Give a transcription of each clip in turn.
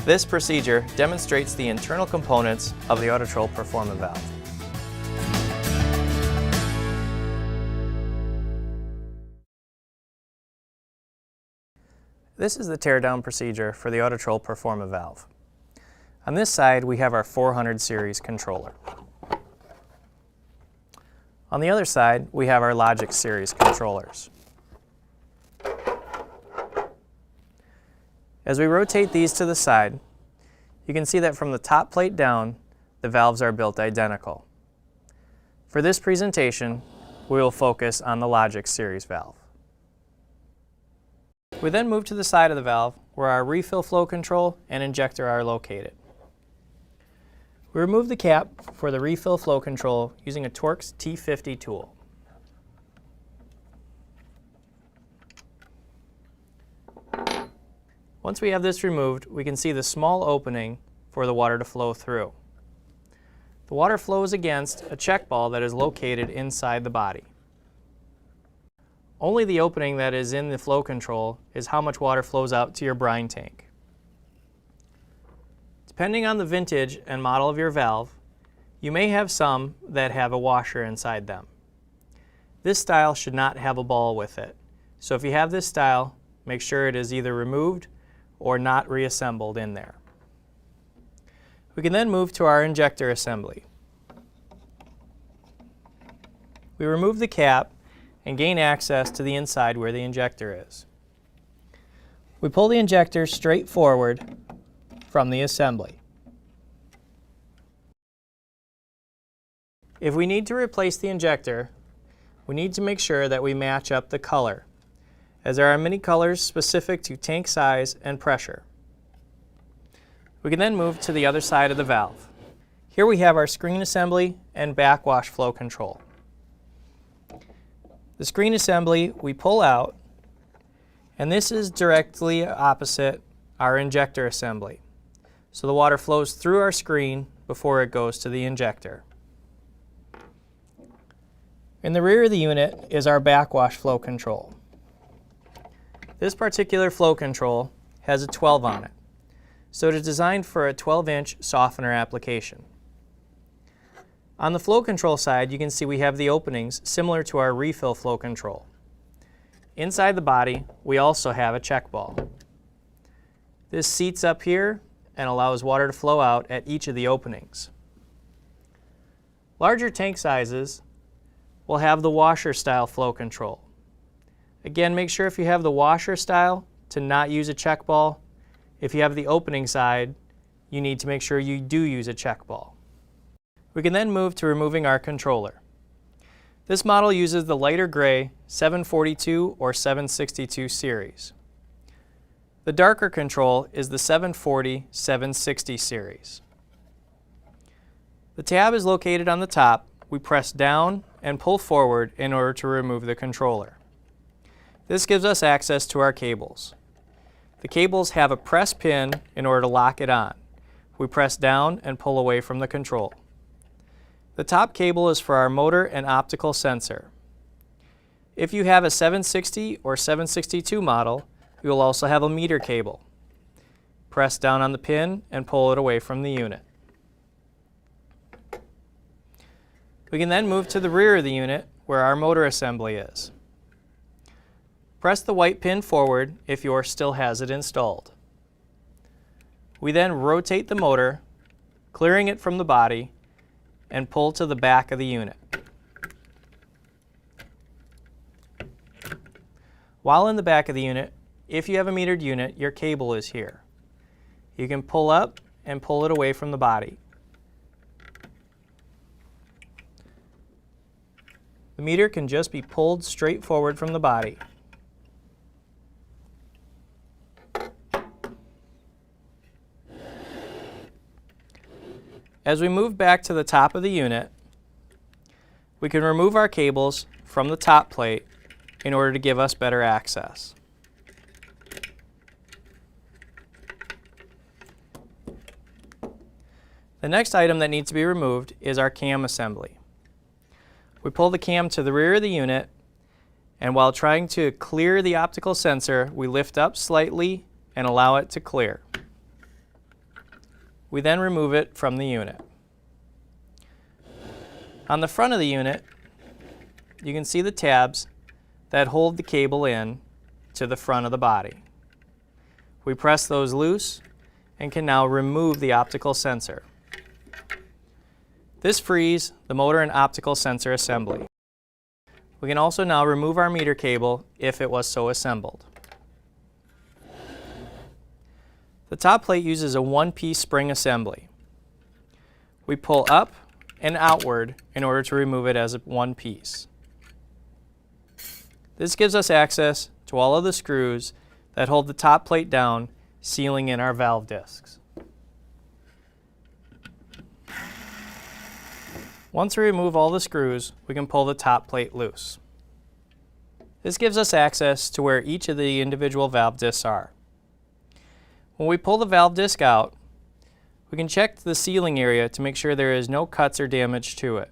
This procedure demonstrates the internal components of the Autotrol performance valve. This is the teardown procedure for the Autotrol performance valve. On this side, we have our 400 series controller. On the other side, we have our Logic series controllers. As we rotate these to the side, you can see that from the top plate down, the valves are built identical. For this presentation, we will focus on the Logic series valve. We then move to the side of the valve where our refill flow control and injector are located. We remove the cap for the refill flow control using a Torx T50 tool. Once we have this removed, we can see the small opening for the water to flow through. The water flows against a check ball that is located inside the body. Only the opening that is in the flow control is how much water flows out to your brine tank. Depending on the vintage and model of your valve, you may have some that have a washer inside them. This style should not have a ball with it, so if you have this style, make sure it is either removed or not reassembled in there. We can then move to our injector assembly. We remove the cap and gain access to the inside where the injector is. We pull the injector straight forward from the assembly. If we need to replace the injector, we need to make sure that we match up the color, as there are many colors specific to tank size and pressure. We can then move to the other side of the valve. Here we have our screen assembly and backwash flow control. The screen assembly we pull out, and this is directly opposite our injector assembly. So the water flows through our screen before it goes to the injector. In the rear of the unit is our backwash flow control. This particular flow control has a 12 on it, so it is designed for a 12-inch softener application. On the flow control side, you can see we have the openings similar to our refill flow control. Inside the body, we also have a check ball. This seats up here and allows water to flow out at each of the openings. Larger tank sizes will have the washer style flow control. Again, make sure if you have the washer style to not use a check ball. If you have the opening side, you need to make sure you do use a check ball. We can then move to removing our controller. This model uses the lighter gray 742 or 762 series. The darker control is the 740-760 series. The tab is located on the top. We press down and pull forward in order to remove the controller. This gives us access to our cables. The cables have a press pin in order to lock it on. We press down and pull away from the control. The top cable is for our motor and optical sensor. If you have a 760 or 762 model, you will also have a meter cable. Press down on the pin and pull it away from the unit. We can then move to the rear of the unit where our motor assembly is. Press the white pin forward if yours still has it installed. We then rotate the motor, clearing it from the body, and pull to the back of the unit. While in the back of the unit, if you have a metered unit, your cable is here. You can pull up and pull it away from the body. The meter can just be pulled straight forward from the body. As we move back to the top of the unit, we can remove our cables from the top plate in order to give us better access. The next item that needs to be removed is our cam assembly. We pull the cam to the rear of the unit, and while trying to clear the optical sensor, we lift up slightly and allow it to clear. We then remove it from the unit. On the front of the unit, you can see the tabs that hold the cable in to the front of the body. We press those loose and can now remove the optical sensor. This frees the motor and optical sensor assembly. We can also now remove our meter cable if it was so assembled. The top plate uses a one-piece spring assembly. We pull up and outward in order to remove it as one piece. This gives us access to all of the screws that hold the top plate down, sealing in our valve discs. Once we remove all the screws, we can pull the top plate loose. This gives us access to where each of the individual valve discs are. When we pull the valve disc out, we can check the sealing area to make sure there is no cuts or damage to it.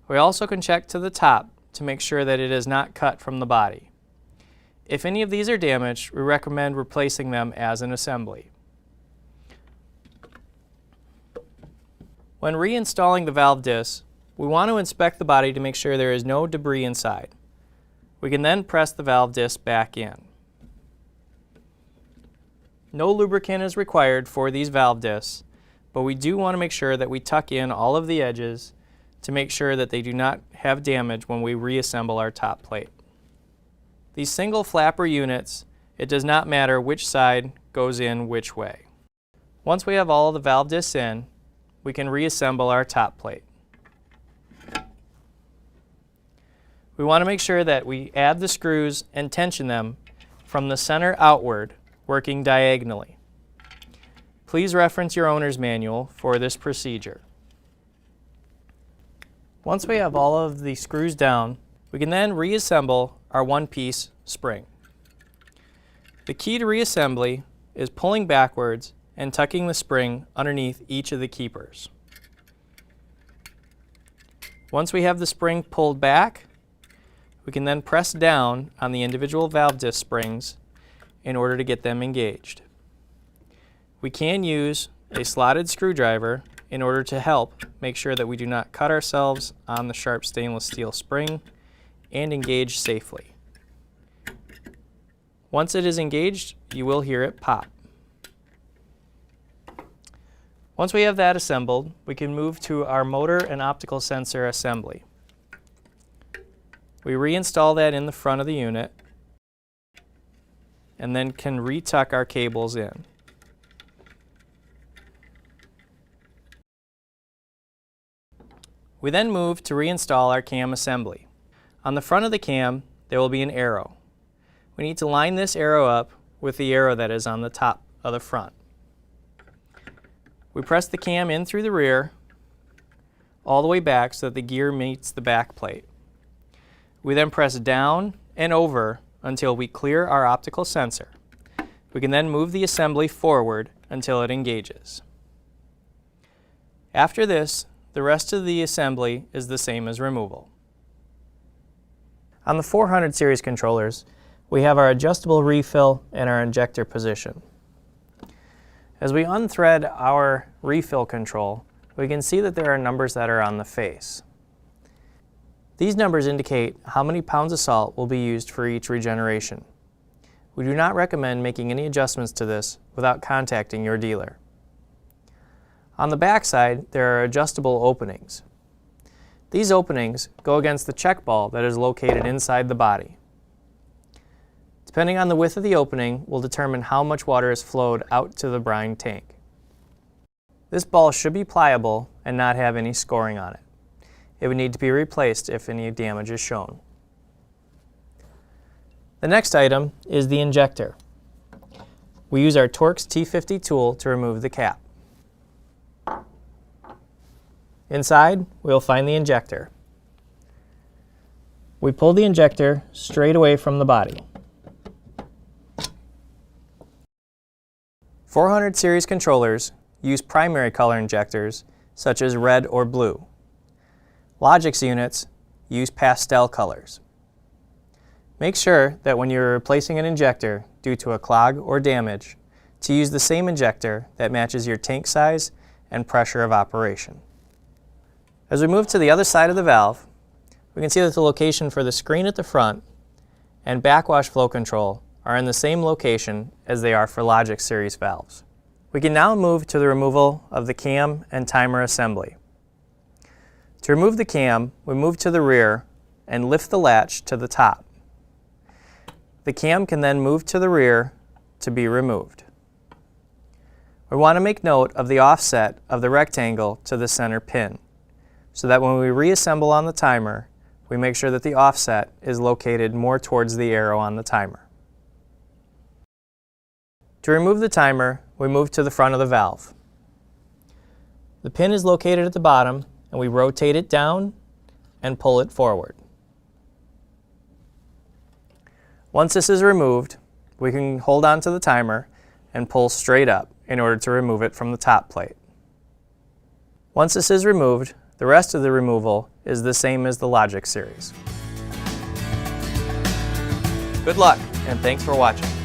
We also can check to the top to make sure that it is not cut from the body. If any of these are damaged, we recommend replacing them as an assembly. When reinstalling the valve disc, we want to inspect the body to make sure there is no debris inside. We can then press the valve disc back in. No lubricant is required for these valve discs, but we do want to make sure that we tuck in all of the edges to make sure that they do not have damage when we reassemble our top plate. These single flapper units, it does not matter which side goes in which way. Once we have all of the valve discs in, we can reassemble our top plate. We want to make sure that we add the screws and tension them from the center outward, working diagonally. Please reference your owner's manual for this procedure. Once we have all of the screws down, we can then reassemble our one-piece spring. The key to reassembly is pulling backwards and tucking the spring underneath each of the keepers. Once we have the spring pulled back, we can then press down on the individual valve disc springs in order to get them engaged. We can use a slotted screwdriver in order to help make sure that we do not cut ourselves on the sharp stainless steel spring and engage safely. Once it is engaged, you will hear it pop. Once we have that assembled, we can move to our motor and optical sensor assembly. We reinstall that in the front of the unit and then can retuck our cables in. We then move to reinstall our cam assembly. On the front of the cam, there will be an arrow. We need to line this arrow up with the arrow that is on the top of the front. We press the cam in through the rear, all the way back so that the gear meets the back plate. We then press down and over until we clear our optical sensor. We can then move the assembly forward until it engages. After this, the rest of the assembly is the same as removal. On the 400 series controllers, we have our adjustable refill and our injector position. As we unthread our refill control, we can see that there are numbers that are on the face. These numbers indicate how many pounds of salt will be used for each regeneration. We do not recommend making any adjustments to this without contacting your dealer. On the back side, there are adjustable openings. These openings go against the check ball that is located inside the body. Depending on the width of the opening will determine how much water is flowed out to the brine tank. This ball should be pliable and not have any scoring on it. It would need to be replaced if any damage is shown. The next item is the injector. We use our Torx T50 tool to remove the cap. Inside, we will find the injector. We pull the injector straight away from the body. 400 series controllers use primary color injectors such as red or blue. Logix units use pastel colors. Make sure that when you're replacing an injector due to a clog or damage, to use the same injector that matches your tank size and pressure of operation. As we move to the other side of the valve, we can see that the location for the screen at the front and backwash flow control are in the same location as they are for Logic series valves. We can now move to the removal of the cam and timer assembly. To remove the cam, we move to the rear and lift the latch to the top. The cam can then move to the rear to be removed. We want to make note of the offset of the rectangle to the center pin, so that when we reassemble on the timer, we make sure that the offset is located more towards the arrow on the timer. To remove the timer, we move to the front of the valve. The pin is located at the bottom, and we rotate it down and pull it forward. Once this is removed, we can hold on to the timer and pull straight up in order to remove it from the top plate. Once this is removed, the rest of the removal is the same as the Logic series. Good luck, and thanks for watching.